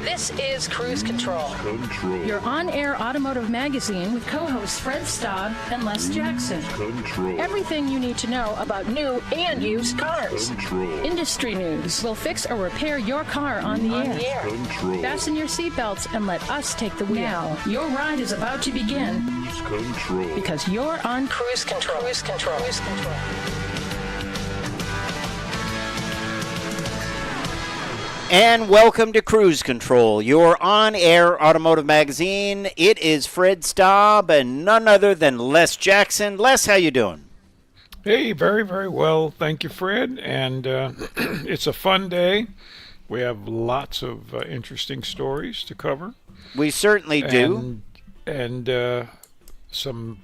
This is Cruise Control. Your on-air automotive magazine with co-hosts Fred Staab and Les Jackson. Everything you need to know about new and used cars. Industry news. We'll fix or repair your car on the air. Fasten your seatbelts and let us take the wheel. Now, your ride is about to begin. Because you're on Cruise Control. Cruise Control. Cruise Control. And welcome to Cruise Control, your on-air automotive magazine. It is Fred Staab and none other than Les Jackson. Les, how you doing? Hey, very, very well. Thank you, Fred. And it's a fun day. We have lots of interesting stories to cover. We certainly do. And some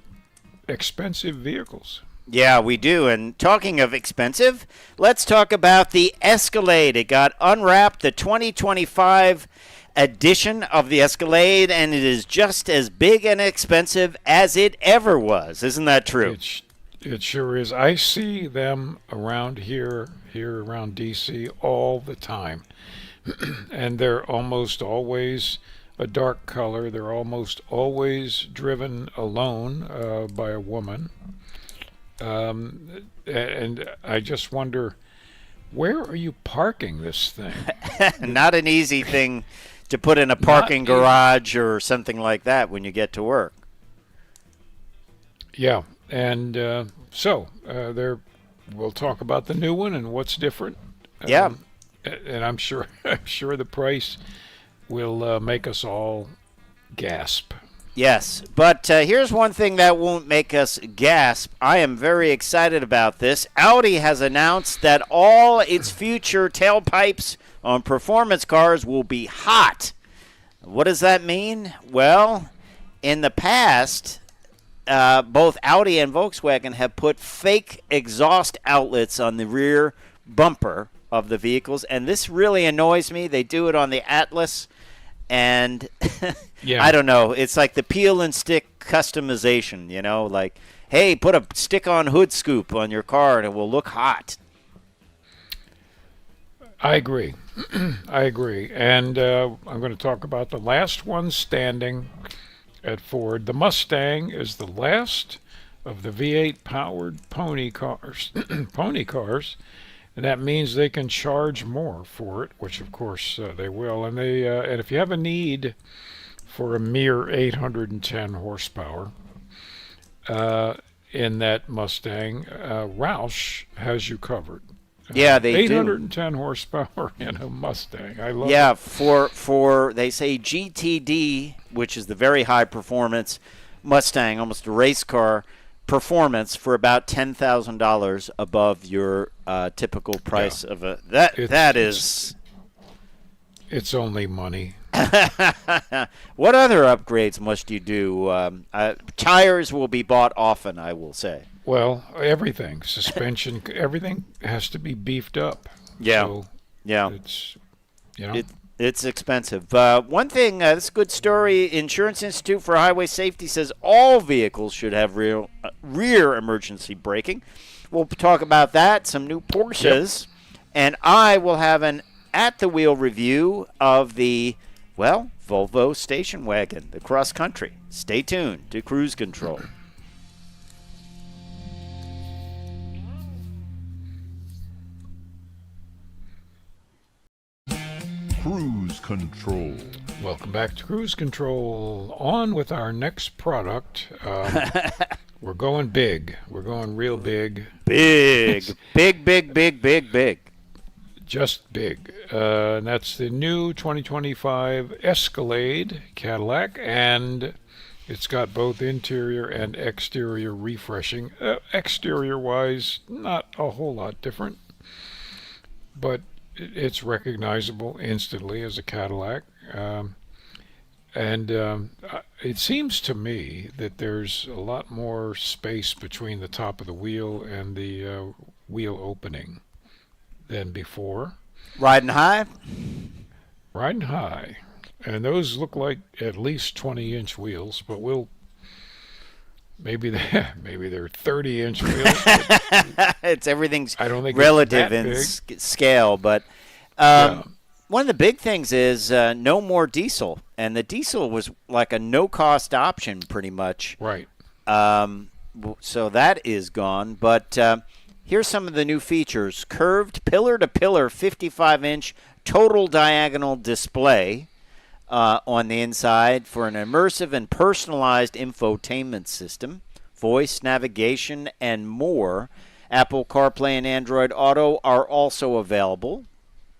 expensive vehicles. Yeah, we do. And talking of expensive, let's talk about the Escalade. It got unwrapped, the 2025 edition of the Escalade, and it is just as big and expensive as it ever was. Isn't that true? It sure is. I see them around here around D.C. all the time. And they're almost always a dark color. They're almost always driven alone by a woman. And I just wonder, where are you parking this thing? Not an easy thing to put in a parking garage or something like that when you get to work. Yeah, and so we'll talk about the new one and what's different. Yeah, and I'm sure the price will make us all gasp. Yes, but here's one thing that won't make us gasp. I am very excited about this. Audi has announced that all its future tailpipes on performance cars will be hot. What does that mean? Well, in the past, both Audi and Volkswagen have put fake exhaust outlets on the rear bumper of the vehicles, and this really annoys me. They do it on the Atlas. And yeah. I don't know. It's like the peel and stick customization, you know, like, hey, put a stick-on hood scoop on your car and it will look hot. I agree. I agree. And I'm going to talk about the last one standing at Ford. The Mustang is the last of the V8-powered pony cars. And that means they can charge more for it, which of course they will. And and if you have a need for a mere 810 horsepower in that Mustang, Rousch has you covered. Yeah, they 810 horsepower in a Mustang. I love it. Yeah, for they say GTD, which is the very high performance Mustang, almost a race car performance, for about $10,000 above your typical price of a it's only money. What other upgrades must you do? Tires will be bought often, I will say. Well, everything, suspension, everything has to be beefed up. Yeah, so yeah. It's It's expensive. One thing, this is a good story. Insurance Institute for Highway Safety says all vehicles should have rear emergency braking. We'll talk about that, some new Porsches, and I will have an at-the-wheel review of the, Volvo station wagon, the Cross Country. Stay tuned to Cruise Control. Cruise Control. Welcome back to Cruise Control. On with our next product. We're going big. We're going real big. Big. big. Just big. And that's the new 2025 Escalade Cadillac, and it's got both interior and exterior refreshing. Exterior-wise, not a whole lot different, but it's recognizable instantly as a Cadillac. It seems to me that there's a lot more space between the top of the wheel and the wheel opening than before. Riding high? Riding high. And those look like at least 20-inch wheels, but maybe they're 30-inch wheels. It's everything's I don't think relative it's in scale, but yeah. one of the big things is no more diesel, and the diesel was like a no-cost option pretty much. Right. So that is gone. But here's some of the new features. Curved pillar-to-pillar 55-inch total diagonal display on the inside for an immersive and personalized infotainment system, voice, navigation, and more. Apple CarPlay and Android Auto are also available.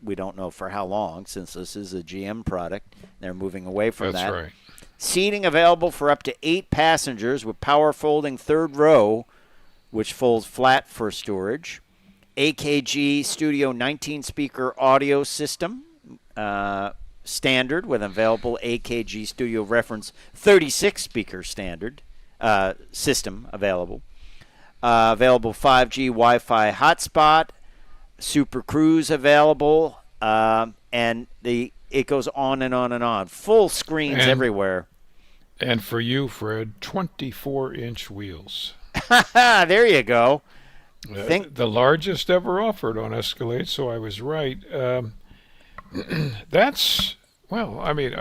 We don't know for how long, since this is a GM product. They're moving away from that. That's right. Seating available for up to 8 passengers with power folding third row, which folds flat for storage. AKG Studio 19-speaker audio system, standard with available AKG Studio Reference 36-speaker standard system available. Available 5G Wi-Fi hotspot, Super Cruise available, and it goes on and on and on. Full screens everywhere. And for you, Fred, 24-inch wheels. There you go. The largest ever offered on Escalade, so I was right. That's, well, I mean,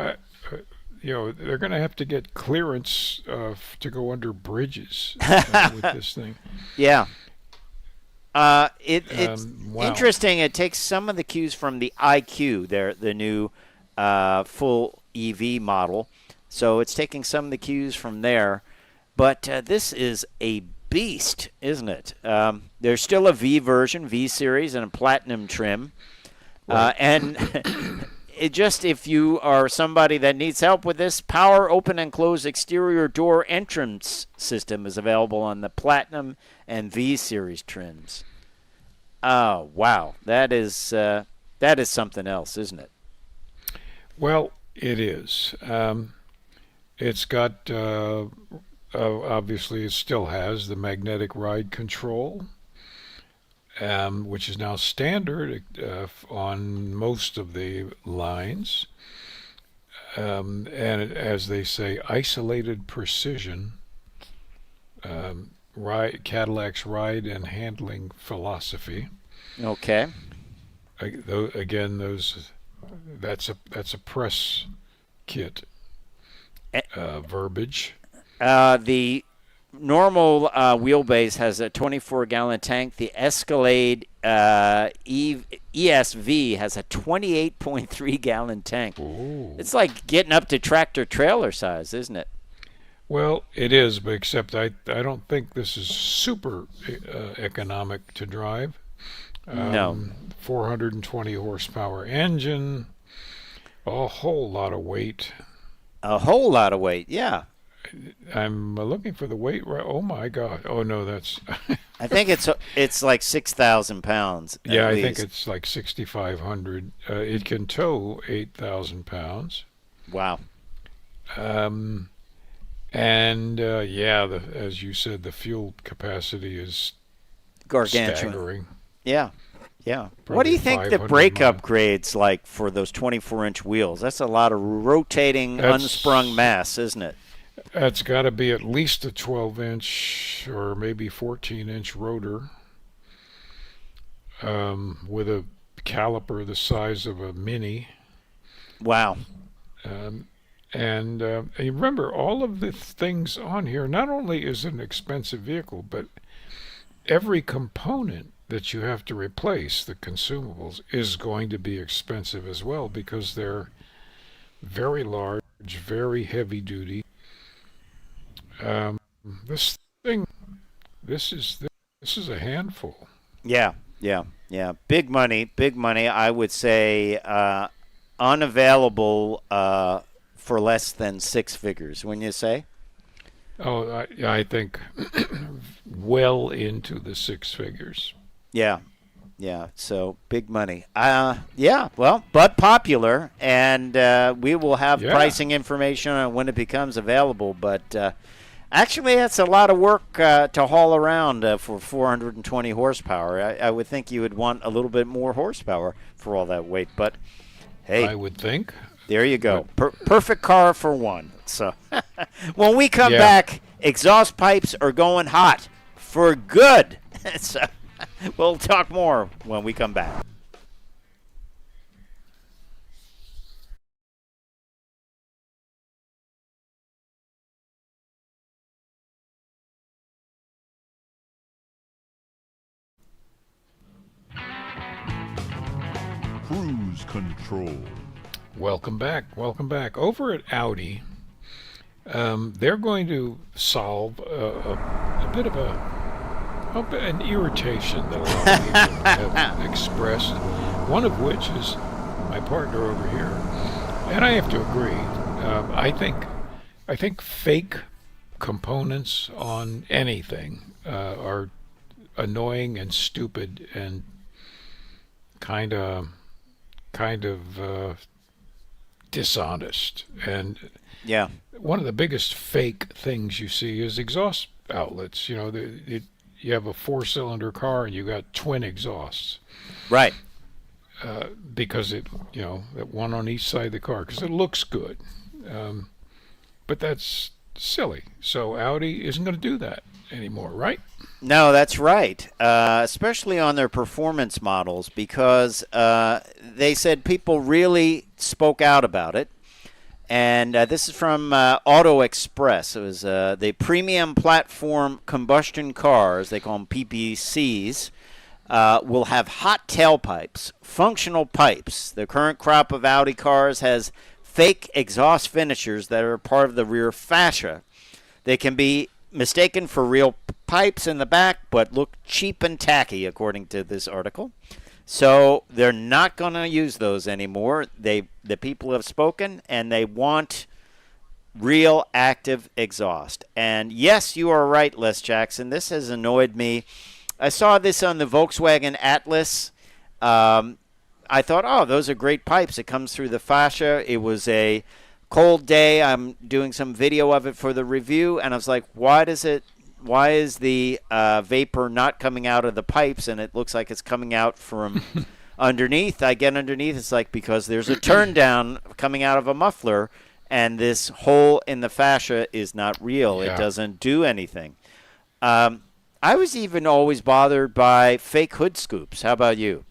they're going to have to get clearance to go under bridges with this thing. Yeah. It's wow. interesting. It takes some of the cues from the IQ, the new full EV model. So it's taking some of the cues from there. But this is a beast, isn't it? There's still a V version, V series, and a platinum trim. Right. And it just, if you are somebody that needs help with this, power open and close exterior door entrance system is available on the platinum and V series trims. Oh, wow. That is something else, isn't it? Well, it is. It's got, obviously, it still has the magnetic ride control, which is now standard on most of the lines. And as they say, isolated precision, Cadillac's ride and handling philosophy. Okay. Again, that's a press kit verbiage. The normal wheelbase has a 24-gallon tank. The Escalade ESV has a 28.3-gallon tank. Ooh. It's like getting up to tractor-trailer size, isn't it? Well, it is, but except I don't think this is super economic to drive. No. 420 horsepower engine, a whole lot of weight. A whole lot of weight, yeah. I'm looking for the weight. Oh my God! Oh no, that's. I think it's like 6,000 pounds. Yeah, I think it's like 6,500. It can tow 8,000 pounds. Wow. And as you said, the fuel capacity is gargantuan. Staggering. Yeah. Yeah. Probably What do you think the brake miles. upgrade's like for those 24-inch wheels? That's a lot of rotating, unsprung mass, isn't it? That's got to be at least a 12-inch or maybe 14-inch rotor with a caliper the size of a Mini. Wow. And remember, all of the things on here, not only is it an expensive vehicle, but every component that you have to replace, the consumables, is going to be expensive as well because they're very large, very heavy duty. This is a handful. Yeah. Big money. I would say unavailable for less than 6 figures, wouldn't you say? Oh, I think well into the 6 figures. Yeah. So big money. Well, but popular, and we will have pricing information on when it becomes available. But actually, that's a lot of work to haul around for 420 horsepower. I would think you would want a little bit more horsepower for all that weight. But hey, I would think. There you go. Perfect car for one. So when we come back, exhaust pipes are going hot for good. So we'll talk more when we come back. Cruise control. Welcome back. Welcome back. Over at Audi, they're going to solve a bit of an irritation that a lot of people have expressed, one of which is my partner over here. And I have to agree. I think fake components on anything are annoying and stupid and kind of dishonest. And Yeah. one of the biggest fake things you see is exhaust outlets. You have a 4-cylinder car and you got twin exhausts. Right. Because that one on each side of the car, because it looks good. But that's silly. So Audi isn't going to do that anymore, right? No, that's right. Especially on their performance models, because they said people really spoke out about it. And this is from Auto Express. It was the premium platform combustion cars, they call them PPCs, will have hot tailpipes, functional pipes. The current crop of Audi cars has fake exhaust finishers that are part of the rear fascia. They can be mistaken for real pipes in the back, but look cheap and tacky, according to this article. So they're not going to use those anymore. The people have spoken, and they want real active exhaust. And yes, you are right, Les Jackson. This has annoyed me. I saw this on the Volkswagen Atlas. I thought, oh, those are great pipes. It comes through the fascia. It was a cold day. I'm doing some video of it for the review, and I was like, why is the vapor not coming out of the pipes, and it looks like it's coming out from underneath? I get underneath. It's like because there's a turn down coming out of a muffler, and this hole in the fascia is not real. Yeah. It doesn't do anything. I was even always bothered by fake hood scoops. How about you?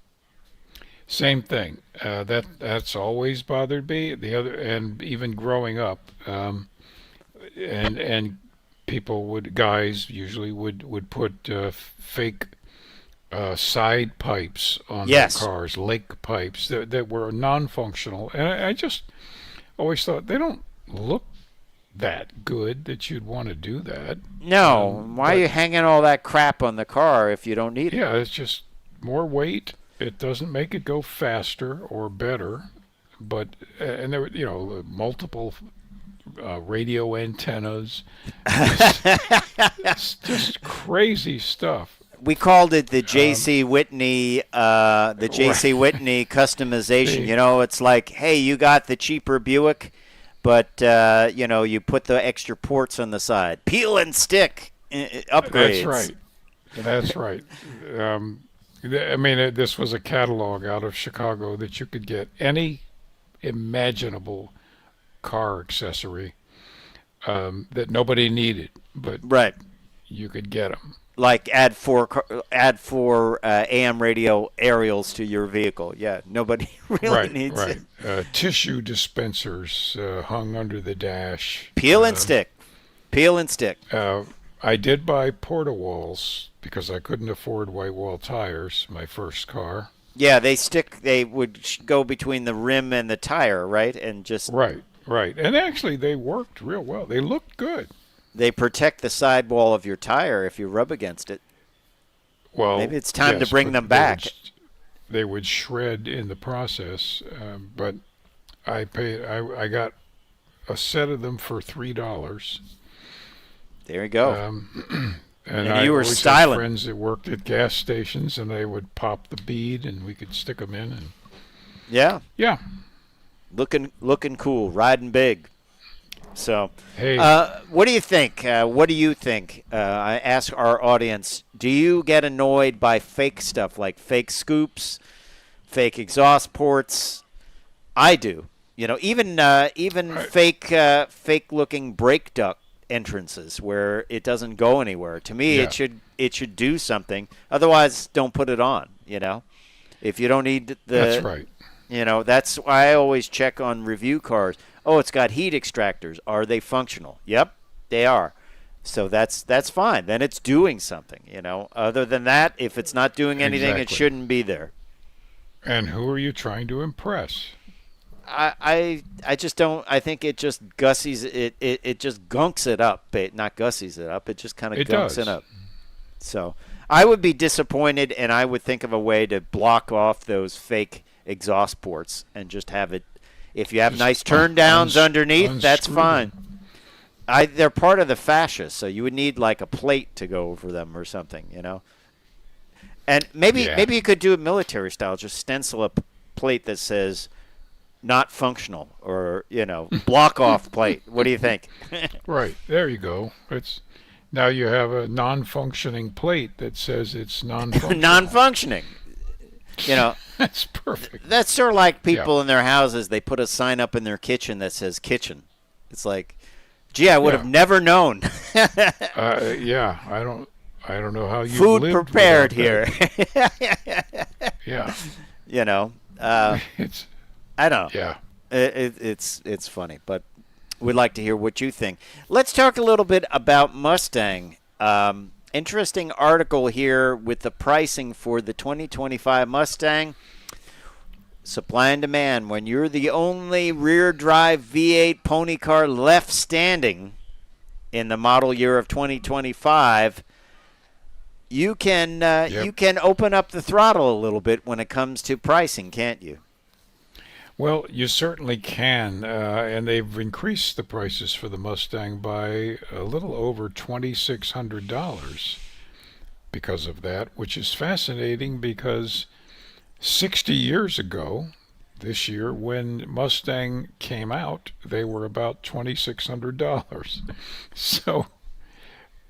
Same thing. That's always bothered me. And even growing up, and guys usually would put fake side pipes on their cars, lake pipes that were non-functional. And I just always thought they don't look that good that you'd want to do that. No. Why are you hanging all that crap on the car if you don't need it? Yeah, it's just more weight. It doesn't make it go faster or better, but and there were multiple radio antennas. It's just crazy stuff. We called it the J.C. Whitney, Whitney customization. It's like, hey, you got the cheaper Buick, but you put the extra ports on the side. Peel and stick upgrades. That's right. This was a catalog out of Chicago that you could get any imaginable car accessory that nobody needed, but you could get them. Like add four AM radio aerials to your vehicle. Yeah, nobody really needs it. Tissue dispensers hung under the dash. Peel and stick. I did buy porta-walls because I couldn't afford white wall tires, my first car. Yeah, they would go between the rim and the tire, right? And just Right. And actually they worked real well. They looked good. They protect the sidewall of your tire if you rub against it. Well, maybe it's time to bring them back. They would shred in the process, but I got a set of them for $3. There you go. And you I were always styling. had friends that worked at gas stations, and they would pop the bead, and we could stick them in. And yeah, looking cool, riding big. So, hey, what do you think? I ask our audience: do you get annoyed by fake stuff like fake scoops, fake exhaust ports? I do. Even fake-looking brake duct entrances where it doesn't go anywhere. To me, it should do something. Otherwise, don't put it on. If you don't need that's right. That's why I always check on review cars. Oh, it's got heat extractors. Are they functional? Yep, they are. So that's fine. Then it's doing something. Other than that, if it's not doing anything, it shouldn't be there. And who are you trying to impress? I just don't. I think it just gussies it just gunks it up. Not gussies it up. It just kind of gunks it up. So I would be disappointed, and I would think of a way to block off those fake exhaust ports and just have it. If you have nice turn downs underneath, that's fine. They're part of the fascia, so you would need like a plate to go over them or something, you know. And maybe you could do it military style. Just stencil a plate that says "not functional" or block off plate. What do you think? Right, there you go. Now you have a non-functioning plate that says it's non-functional. Non-functioning. That's perfect. That's sort of like people in their houses. They put a sign up in their kitchen that says "kitchen." It's like, gee, I would have never known. Yeah, I don't know how you food lived prepared here. Yeah. It's I don't know. Yeah. It's funny, but we'd like to hear what you think. Let's talk a little bit about Mustang. Interesting article here with the pricing for the 2025 Mustang. Supply and demand. When you're the only rear-drive V8 pony car left standing in the model year of 2025, you can open up the throttle a little bit when it comes to pricing, can't you? Well, you certainly can, and they've increased the prices for the Mustang by a little over $2,600 because of that, which is fascinating because 60 years ago, this year, when Mustang came out, they were about $2,600. So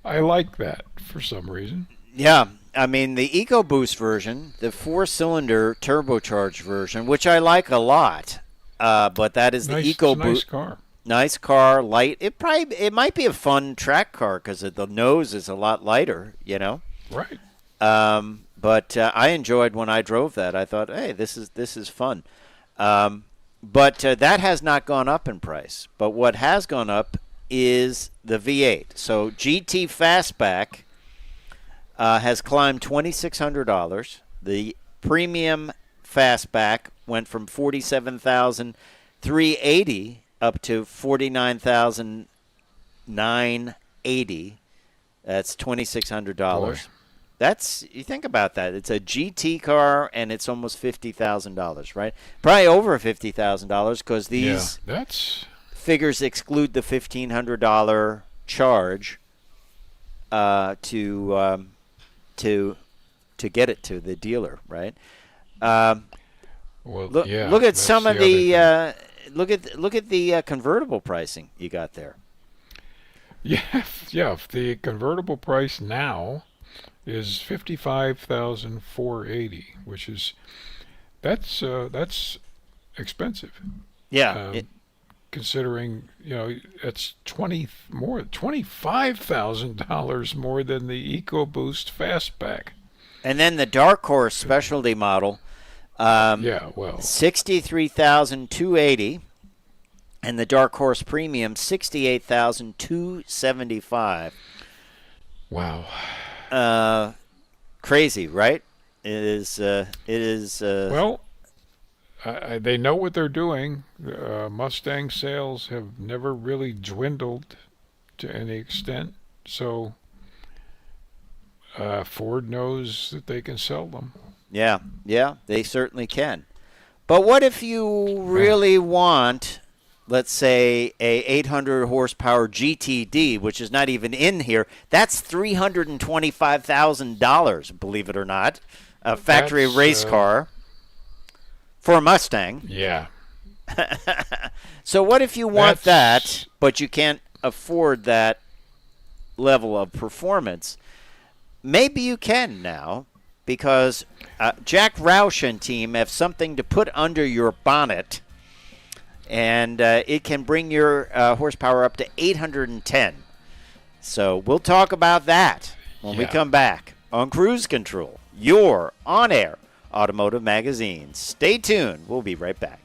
I like that for some reason. Yeah. I mean, the EcoBoost version, the 4-cylinder turbocharged version, which I like a lot, but that is the EcoBoost. Nice car. Nice car, light. It might be a fun track car because the nose is a lot lighter, Right. But I enjoyed when I drove that. I thought, hey, this is fun. But that has not gone up in price. But what has gone up is the V8. So GT Fastback has climbed $2,600. The premium Fastback went from $47,380 up to $49,980. That's $2,600. You think about that. It's a GT car, and it's almost $50,000, right? Probably over $50,000 because these figures exclude the $1,500 charge to get it to the dealer, right? Look at some of the look at the convertible pricing you got there. Yeah. The convertible price now is $55,480, which is that's expensive. Yeah. Considering it's $25,000 more than the EcoBoost Fastback. And then the Dark Horse specialty model, $63,280, and the Dark Horse Premium $68,275. Wow. Crazy, right? It is. Well, they know what they're doing. Mustang sales have never really dwindled to any extent, so Ford knows that they can sell them. Yeah, they certainly can. But what if you really want, let's say, a 800 horsepower GTD, which is not even in here? That's $325,000, believe it or not, a factory race car for a Mustang. Yeah. So what if you want that, but you can't afford that level of performance? Maybe you can now, because Jack Rousch and team have something to put under your bonnet, and it can bring your horsepower up to 810. So we'll talk about that when we come back on Cruise Control, your on-air automotive magazine. Stay tuned. We'll be right back.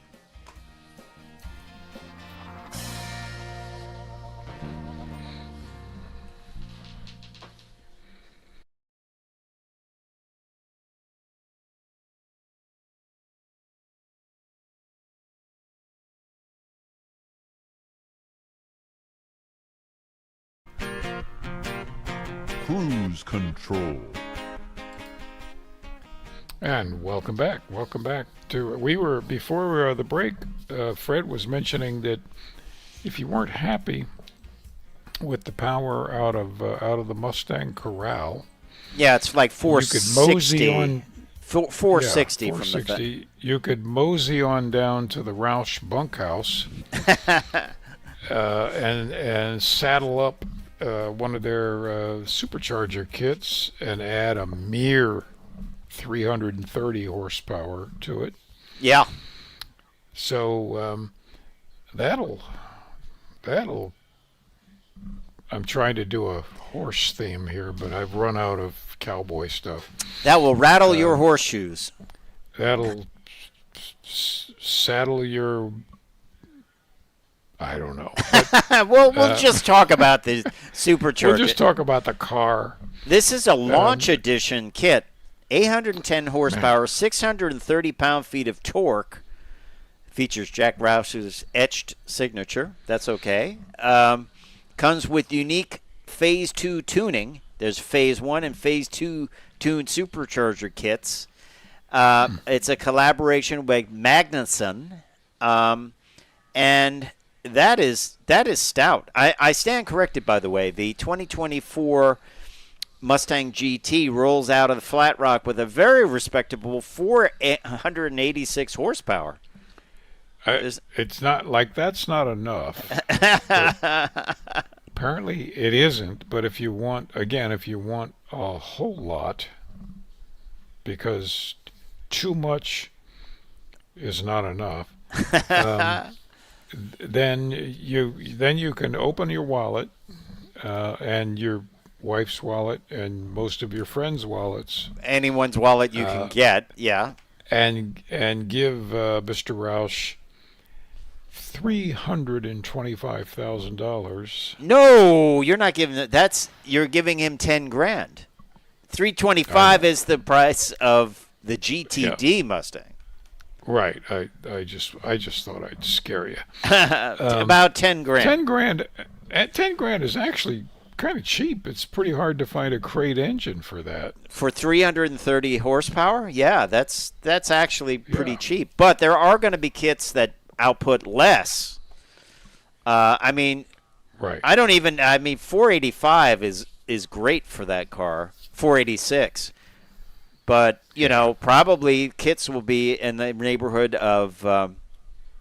Cruise control. And welcome back. Welcome back to. Before the break. Fred was mentioning that if you weren't happy with the power out of the Mustang Corral, Yeah, it's like you could mosey 460. on. 460 from the 460. You could mosey on down to the Rousch bunkhouse and saddle up one of their supercharger kits and add a mere 330 horsepower to it. Yeah. So that'll. I'm trying to do a horse theme here, but I've run out of cowboy stuff. That will rattle your horseshoes. That'll saddle your. I don't know. We'll just talk about the Supercharger. We'll just talk about the car. This is a launch edition kit. 810 horsepower, 630 pound-feet of torque. Features Jack Roush's etched signature. That's okay. Comes with unique Phase 2 tuning. There's Phase 1 and Phase 2 tuned supercharger kits. It's a collaboration with Magnuson. And that is stout. I stand corrected, by the way. The 2024 Mustang GT rolls out of the flat rock with a very respectable 486 horsepower. It's not like that's not enough. Apparently it isn't, but if you want a whole lot, because too much is not enough, then you can open your wallet and your wife's wallet and most of your friends' wallets. Anyone's wallet you can get, yeah. And give Mr. Roush $325,000. No, you're not giving it. You're giving him 10 grand. 325 is the price of the GTD Mustang. Right. I just thought I'd scare you. About 10 grand. 10 grand. 10 grand is actually kind of cheap. It's pretty hard to find a crate engine for that. For 330 horsepower? Yeah, that's actually pretty cheap. But there are going to be kits that output less. Right. 485 is great for that car. 486. But, probably kits will be in the neighborhood of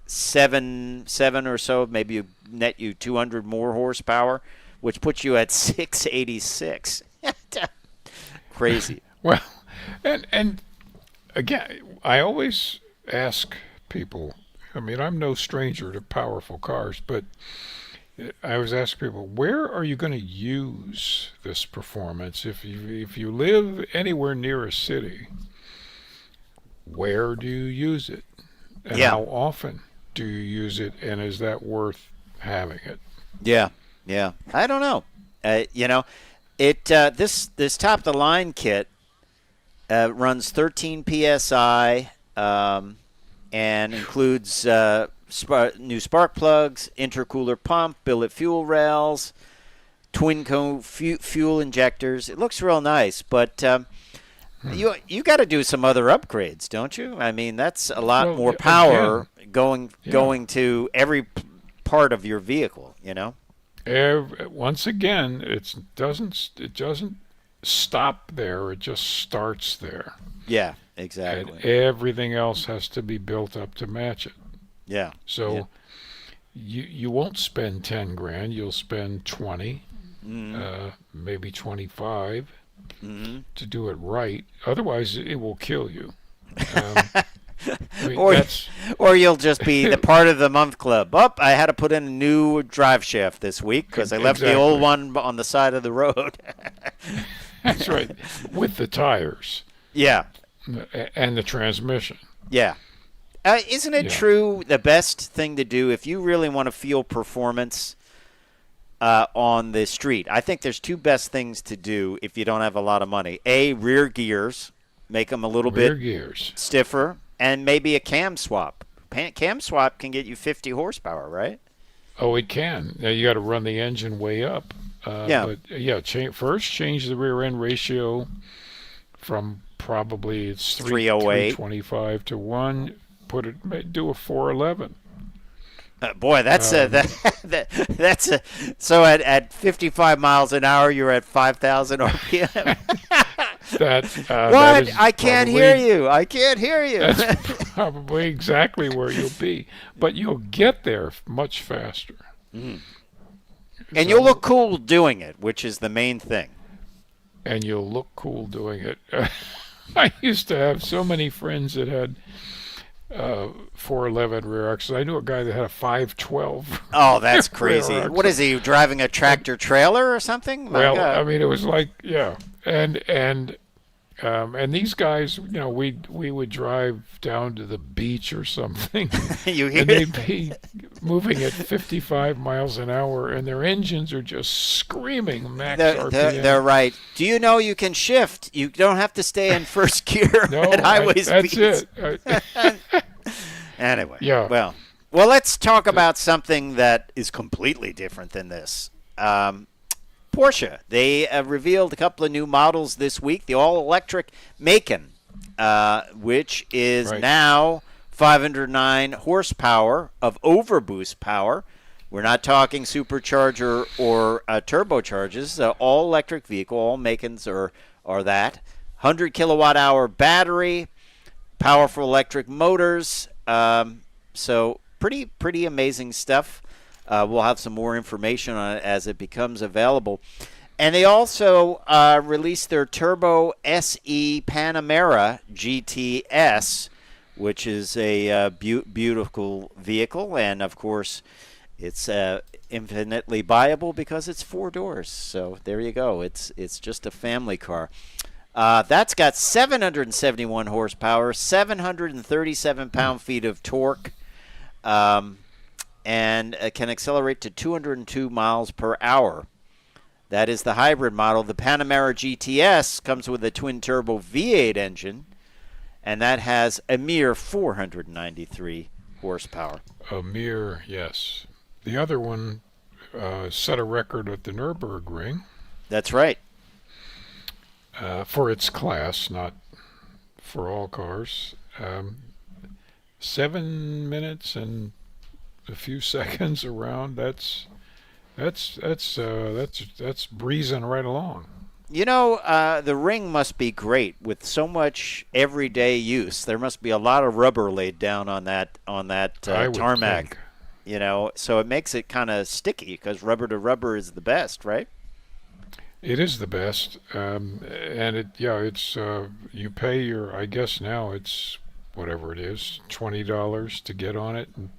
seven or so, maybe net you 200 more horsepower, which puts you at 686. Crazy. Well, and again, I always ask people, I'm no stranger to powerful cars, but I always ask people, where are you going to use this performance? If you live anywhere near a city, where do you use it? And how often do you use it? And is that worth having it? Yeah. I don't know. This top of the line kit runs 13 psi and includes new spark plugs, intercooler pump, billet fuel rails, twin cone fuel injectors. It looks real nice, but you got to do some other upgrades, don't you? That's a lot more power going to every part of your vehicle. Once again, it doesn't stop there. It just starts there. Yeah, exactly. And everything else has to be built up to match it. Yeah. So you won't spend 10 grand. You'll spend 20, maybe 25 to do it right. Otherwise, it will kill you. Or you'll just be the part of the month club. I had to put in a new drive shaft this week because I left the old one on the side of the road. That's right. With the tires. Yeah. And the transmission. Yeah. Isn't it true the best thing to do if you really want to feel performance on the street? I think there's two best things to do if you don't have a lot of money. A, rear gears. Make them a little bit stiffer. And maybe a cam swap. Cam swap can get you 50 horsepower, right? Oh, it can. Now you got to run the engine way up. But yeah, first change the rear end ratio from probably it's 325 to 1. Do a 411. Boy, that's that's so at 55 miles an hour, you're at 5,000 RPM. What? I can't hear you. I can't hear you. That's probably exactly where you'll be, but you'll get there much faster. And you'll look cool doing it, which is the main thing. And you'll look cool doing it. I used to have so many friends that had 411 rear axles. I knew a guy that had a 512. Oh, that's crazy. What is he, driving a tractor trailer or something? Well, I mean, it was like, and these guys, we would drive down to the beach or something, and they'd be moving at 55 miles an hour, and their engines are just screaming max RPM. They're right. Do you know you can shift? You don't have to stay in first gear at highway speeds. That's it. Anyway, yeah. Well, let's talk about something that is completely different than this. Porsche. They revealed a couple of new models this week. The all-electric Macan, which is now 509 horsepower of overboost power. We're not talking supercharger or turbocharges. All-electric vehicle. All Macans are that. 100 kilowatt-hour battery, powerful electric motors. So pretty amazing stuff. We'll have some more information on it as it becomes available. And they also released their Turbo SE Panamera GTS, which is a beautiful vehicle. And, of course, it's infinitely buyable because it's 4 doors. So there you go. It's just a family car. That's got 771 horsepower, 737 pound-feet of torque. And can accelerate to 202 miles per hour. That is the hybrid model. The Panamera GTS comes with a twin-turbo V8 engine, and that has a mere 493 horsepower. A mere, yes. The other one set a record at the Nürburgring. That's right. For its class, not for all cars. 7 minutes and a few seconds around. That's breezing right along. The ring must be great with so much everyday use. There must be a lot of rubber laid down on that tarmac. So it makes it kind of sticky because rubber to rubber is the best, right? It is the best, and it's you pay your. I guess now it's whatever it is, $20 to get on it and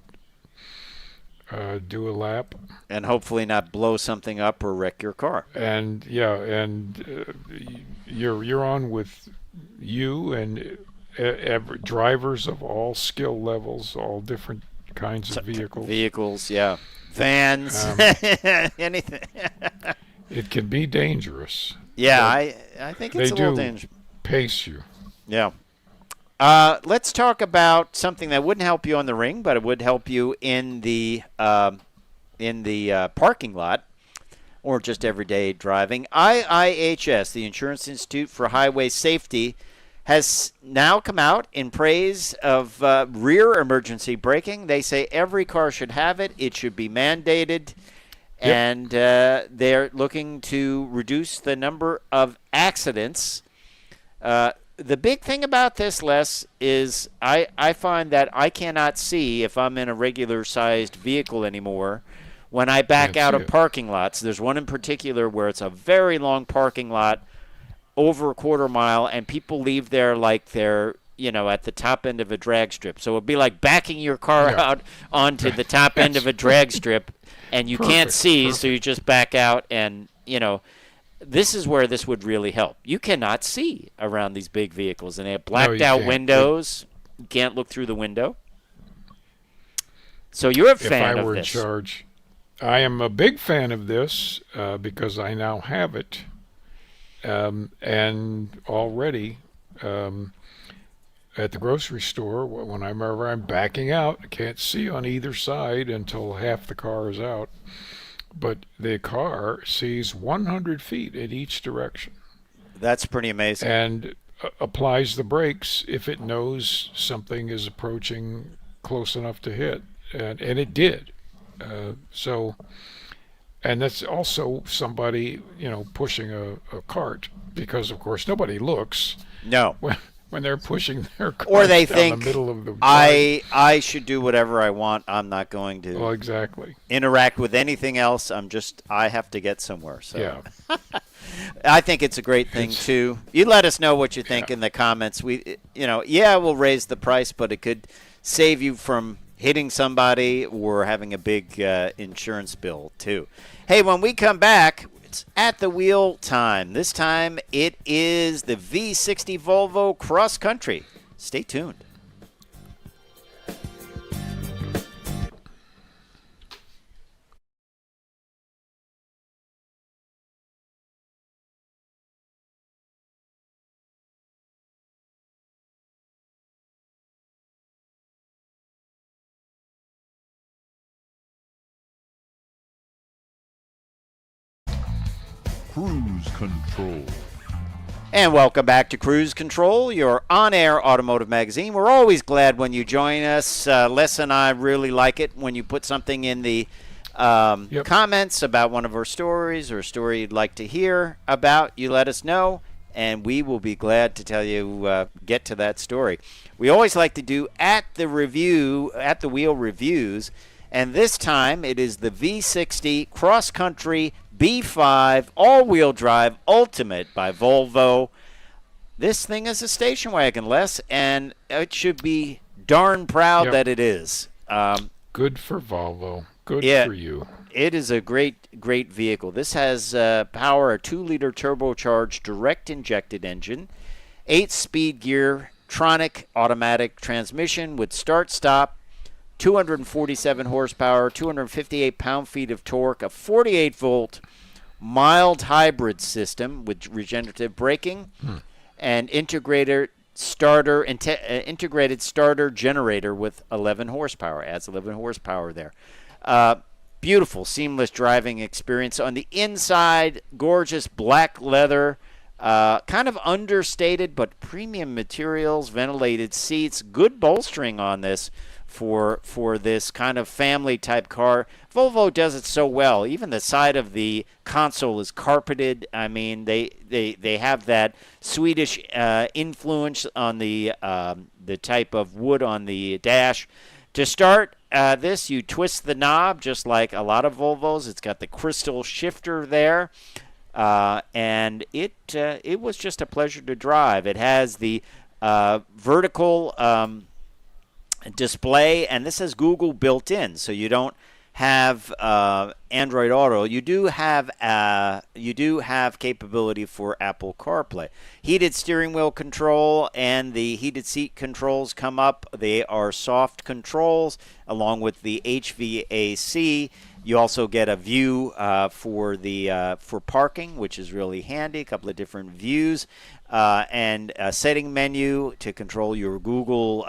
do a lap, and hopefully not blow something up or wreck your car. And you're on with you and drivers of all skill levels, all different kinds of vehicles. Vans, anything. It can be dangerous. Yeah, I think it's a little dangerous. Pace you. Yeah. Let's talk about something that wouldn't help you on the ring, but it would help you in the parking lot or just everyday driving. IIHS, the Insurance Institute for Highway Safety, has now come out in praise of rear emergency braking. They say every car should have it. It should be mandated. Yep. And they're looking to reduce the number of accidents. The big thing about this, Les, is I find that I cannot see if I'm in a regular-sized vehicle anymore when I back out of parking lots. There's one in particular where it's a very long parking lot, over a quarter mile, and people leave there like they're, at the top end of a drag strip. So it would be like backing your car out onto the top end of a drag strip, and you can't see, so you just back out and, this is where this would really help. You cannot see around these big vehicles, and they have blacked-out windows. You can't look through the window. So you're a fan of this. If I were in charge, I am a big fan of this because I now have it. And already at the grocery store, whenever I'm backing out, I can't see on either side until half the car is out. but the car sees 100 feet in each direction That's pretty amazing. and applies the brakes if it knows something is approaching close enough to hit, and it did. So, and that's also somebody, pushing a cart, because of course nobody looks No. when they're pushing their cart Or they down think, the middle of the drive. I should do whatever I want. I'm not going to Well, exactly. interact with anything else. I have to get somewhere. So Yeah. I think it's a great thing too. You let us know what you think in the comments. We'll raise the price, but it could save you from hitting somebody or having a big insurance bill too. Hey, when we come back, it's at the wheel time. This time it is the V60 Volvo Cross Country. Stay tuned. Cruise control. And welcome back to Cruise Control, your on-air automotive magazine. We're always glad when you join us. Les and I really like it when you put something in the comments about one of our stories or a story you'd like to hear about. You let us know, and we will be glad to tell you, get to that story. We always like to do at the wheel reviews, and this time it is the V60 Cross Country B5 all-wheel drive Ultimate by Volvo. This thing is a station wagon, Les, and it should be darn proud that it is. Good for Volvo. Good for you. It is a great vehicle. This has power, a 2-liter turbocharged direct injected engine, 8-speed gear, tronic automatic transmission with start-stop, 247 horsepower, 258 pound-feet of torque, a 48-volt mild hybrid system with regenerative braking, and integrated starter generator with 11 horsepower. Adds 11 horsepower there. Beautiful, seamless driving experience. On the inside, gorgeous black leather, kind of understated but premium materials, ventilated seats, good bolstering on this for this kind of family type car. Volvo does it so well. Even the side of the console is carpeted. I mean, they have that Swedish influence on the type of wood on the dash. To start this, you twist the knob just like a lot of Volvos. It's got the crystal shifter there. And it was just a pleasure to drive. It has the vertical display, and this has Google built in, so you don't have Android Auto. You do have capability for Apple CarPlay. Heated steering wheel control and the heated seat controls come up. They are soft controls along with the HVAC. You also get a view for parking, which is really handy. A couple of different views. And a setting menu to control your Google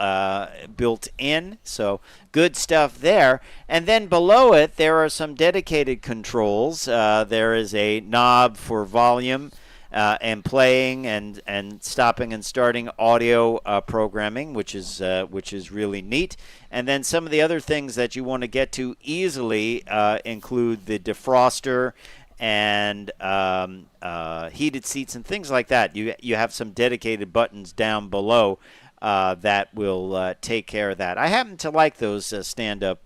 built in. So good stuff there. And then below it, there are some dedicated controls. There is a knob for volume and playing and stopping and starting audio programming, which is really neat. And then some of the other things that you want to get to easily include the defroster and heated seats and things like that. You have some dedicated buttons down below that will take care of that. I happen to like those stand-up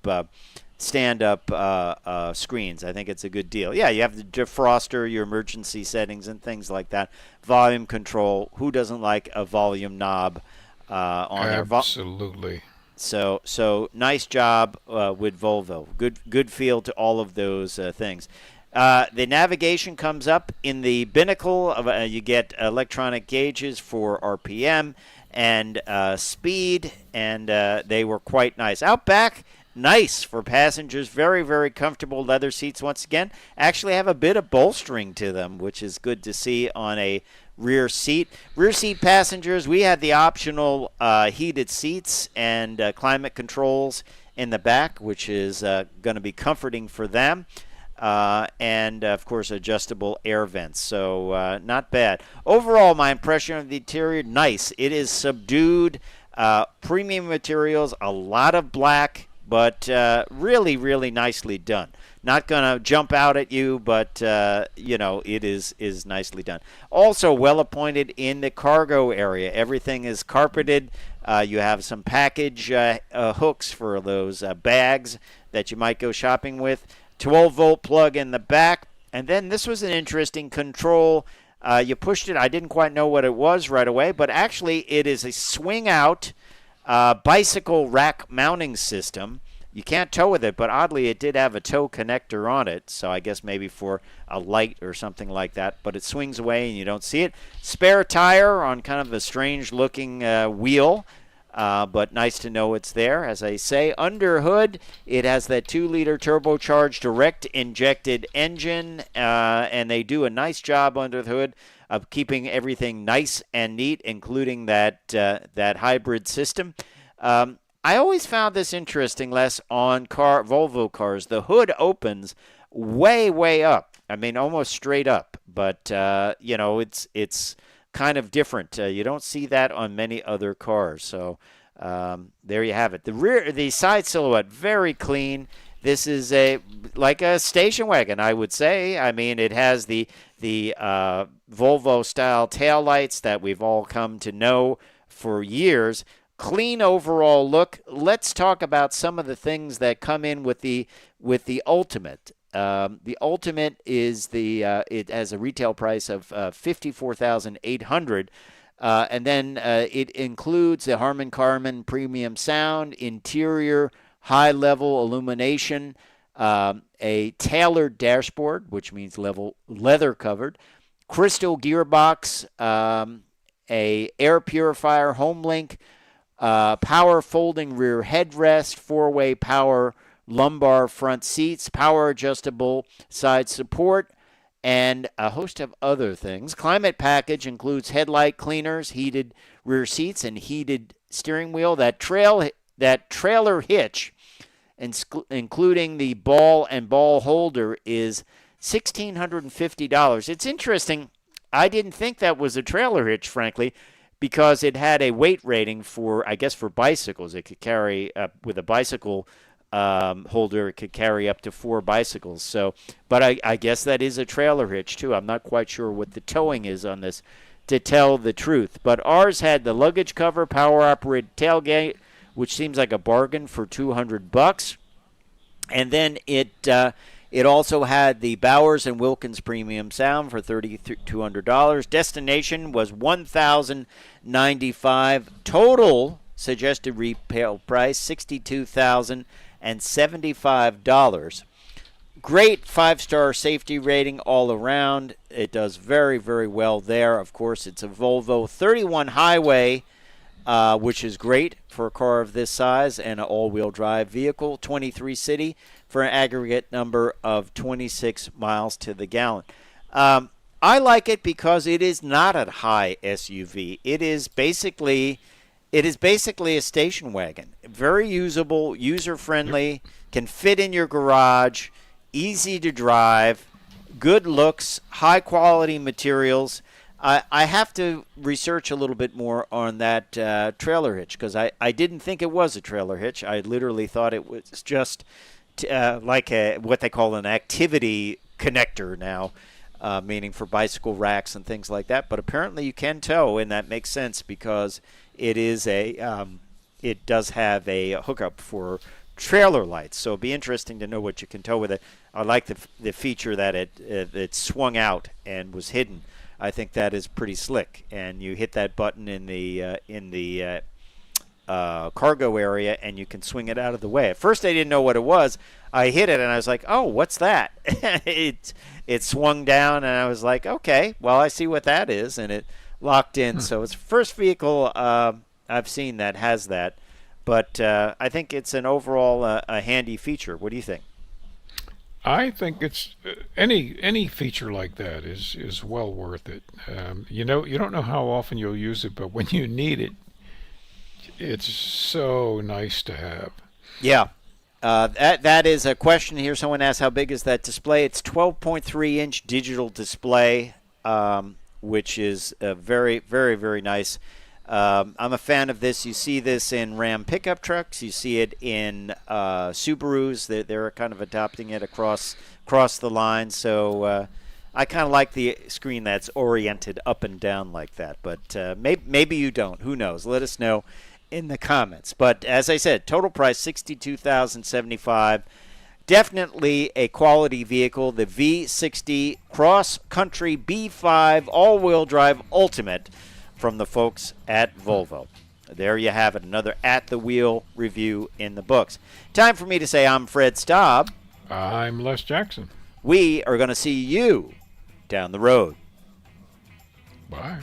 screens. I think it's a good deal. Yeah, you have the defroster, your emergency settings, and things like that. Volume control. Who doesn't like a volume knob on there? Absolutely. So nice job with Volvo. Good feel to all of those things. The navigation comes up in the binnacle. You get electronic gauges for RPM and speed, and they were quite nice. Out back, nice for passengers. Very, very comfortable leather seats once again. Actually have a bit of bolstering to them, which is good to see on a rear seat. Rear seat passengers, we had the optional heated seats and climate controls in the back, which is going to be comforting for them. and of course adjustable air vents. So not bad. Overall, my impression of the interior, nice. It is subdued, premium materials, a lot of black, but really, really nicely done. Not going to jump out at you, but, it is nicely done. Also well appointed in the cargo area. Everything is carpeted. You have some package hooks for those bags that you might go shopping with. 12-volt plug in the back. And then this was an interesting control. You pushed it. I didn't quite know what it was right away, but actually it is a swing-out bicycle rack mounting system. You can't tow with it, but oddly it did have a tow connector on it, so I guess maybe for a light or something like that, but it swings away and you don't see it. Spare tire on kind of a strange-looking wheel, but nice to know it's there. As I say, under hood, it has that 2-liter turbocharged direct injected engine, and they do a nice job under the hood of keeping everything nice and neat, including that hybrid system. I always found this interesting, Les, on Volvo cars. The hood opens way, way up. I mean, almost straight up. But, it's kind of different. You don't see that on many other cars. So there you have it. The side silhouette, very clean. This is like a station wagon, I would say. I mean, it has the Volvo-style taillights that we've all come to know for years. Clean overall look. Let's talk about some of the things that come in with the Ultimate. The Ultimate is it has a retail price of $54,800, and then it includes the Harman Kardon premium sound, interior high-level illumination, a tailored dashboard, which means leather covered, crystal gearbox, a air purifier, home link. Power folding rear headrest, 4-way power lumbar front seats, power adjustable side support, and a host of other things. Climate package includes headlight cleaners, heated rear seats, and heated steering wheel. That trailer hitch, including the ball and ball holder, is $1,650. It's interesting. I didn't think that was a trailer hitch, frankly, because it had a weight rating for bicycles. It could carry, with a bicycle holder, it could carry up to 4 bicycles. So, but I guess that is a trailer hitch, too. I'm not quite sure what the towing is on this, to tell the truth. But ours had the luggage cover, power-operated tailgate, which seems like a bargain for $200. And then it also had the Bowers and Wilkins premium sound for $3,200. Destination was $1,095. Total suggested retail price $62,075. Great 5-star safety rating all around. It does very, very well there. Of course, it's a Volvo 31 highway, which is great for a car of this size and an all-wheel drive vehicle. 23 city for an aggregate number of 26 miles to the gallon. I like it because it is not a high SUV. It is basically a station wagon. Very usable, user-friendly, can fit in your garage, easy to drive, good looks, high-quality materials. I have to research a little bit more on that trailer hitch because I didn't think it was a trailer hitch. I literally thought it was just like what they call an activity connector now, meaning for bicycle racks and things like that. But apparently you can tow, and that makes sense because it is it does have a hookup for trailer lights. So it'd be interesting to know what you can tow with it. I like the feature that it swung out and was hidden. I think that is pretty slick. And you hit that button in the cargo area, and you can swing it out of the way. At first, I didn't know what it was. I hit it, and I was like, "Oh, what's that?" It swung down, and I was like, "Okay, well, I see what that is," and it locked in. So it's the first vehicle I've seen that has that, but I think it's an overall a handy feature. What do you think? I think it's any feature like that is well worth it. You don't know how often you'll use it, but when you need it, it's so nice to have. Yeah, That is a question here. Someone asked, how big is that display? It's 12.3-inch digital display, which is very, very, very nice. I'm a fan of this. You see this in Ram pickup trucks. You see it in Subarus. They're kind of adopting it across the line. So I kind of like the screen that's oriented up and down like that. But maybe you don't. Who knows? Let us know in the comments. But as I said, total price $62,075. Definitely a quality vehicle. The V60 Cross Country B5 all-wheel drive Ultimate from the folks at Volvo. There you have it, another At the Wheel review in the books. Time for me to say I'm Fred Staab. I'm Les Jackson. We are going to see you down the road. Bye.